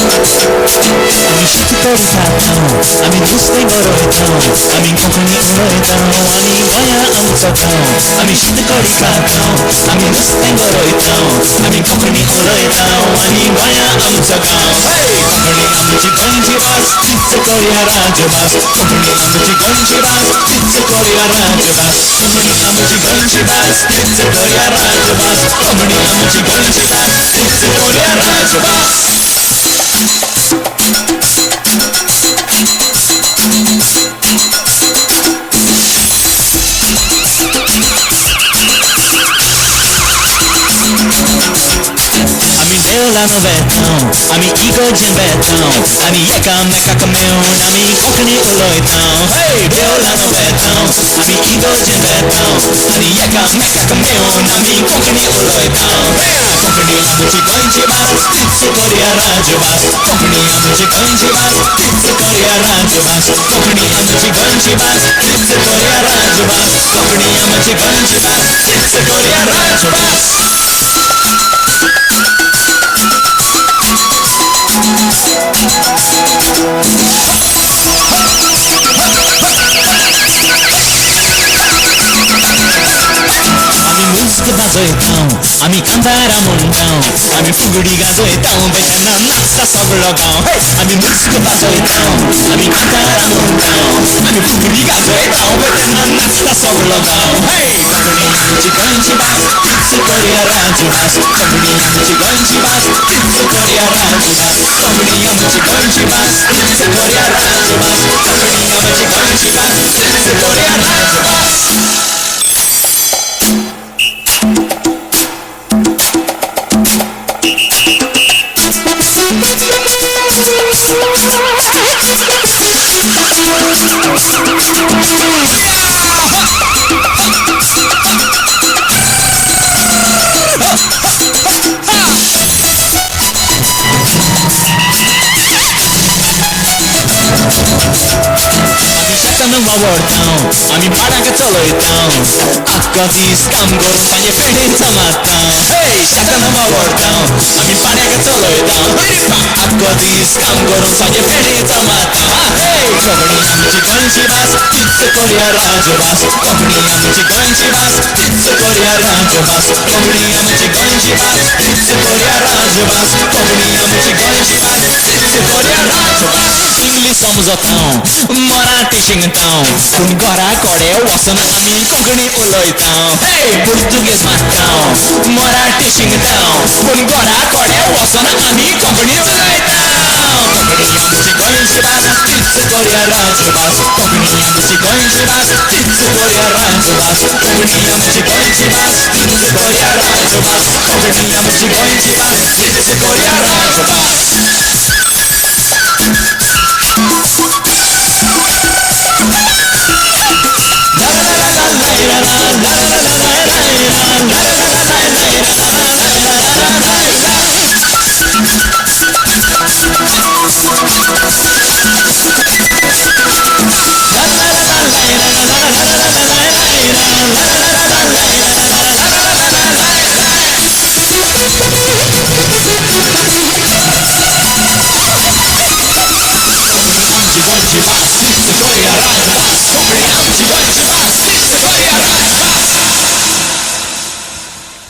आमी शीतकडी खातां, आमी नुस्तें गरयतां, आमी कोंकणी उलयतां, आनी गोंया आमचो गांव. आमी शीतकडी खातां, आमी नुस्तें गरयतां, आमी कोंकणी उलयतां, आनी गोंया आमचो गांव. कोंकणी आमची गोंयची भास, तीच करूया राजभास. कोंकणी आमची गोंयची भास, तीच करूया राजभास. कोंकणी आमची गोंयची भास, तीच करूया राजभास. कोंकणी आमची गोंयची भास, तीच करूया राजभास. आमी देवळान वेतां, आमी इगर्जेन वेतां, आनी एकामेकाक मेळून आमी कोंकणी उलयतां. देवळान वेतां, आमी इगर्जेन वेतां, आनी एकामेकाक मेळून आमी कोंकणी उलयतां. कोंकणी आमची गोंयची भास, तीच करूया राजभास. कोंकणी आमची गोंयची भास, तीच करूया राजभास. कोंकणी आमची गोंयची भास, तीच करूया राजभास. कोंकणी आमची गोंयची भास, तीच करूया राजभास. आमी मुस्क वाजयतां, आमी कांतारा म्हणटां, आमी फुगडी गाजयतां, तेन्ना नाचता सगळो गांव. आमी मुस्क वाजयतां, आमी कांतारा म्हणटां, आमी फुगडी गाजयतां, तेन्ना नाचता सगळो गांव. कोंकणी आमची गोंयची भास, तीच करूया राजभास. कोंकणी आमची गोंयची भास, तीच करूया राजभास. कोंकणी आमची गोंयची भास, तीच करूया राजभास. कोंकणी आमची गोंयची भास, तीच करूया राजभास. आमी शेतान वावरतां, आमी पाडाक चलयतां, आख्खो दीस काम करून सांजे पेडींच मारतां. शेतान वावरतां, आमी पाड्याक चलयतां, आख्खो दीस काम करून सांजे पेडींच मारतां. कोंकणी आमची गोंयची भास, तीच करूया राजभास. कोंकणी आमची गोंयची भास, तीच करूया राजभास. कोंकणी आमची गोंयची भास, तीच करूया राजभास. कोंकणी आमची गोंयची भास, तीच करूया राजभास. इंग्लीश समजतां, मराठी शिंगतां, पूण घरा कडेन वचून आमी कोंकणी उलयतां. पुर्तुगेज मारतां, मराठी शिंगतां, पूण घरा कडेन वचून आमी कोंकणी उलयतां. कोंकणी आमची गोंयची भास, तीच करूया राजभास. कोंकणी आमची गोंयची भास, तीच करूया राजभास. कोंकणी आमची गोंयची भास, तीच करूया राजभास. कोंकणी आमची गोंयची भास, तीच करूया राजभास.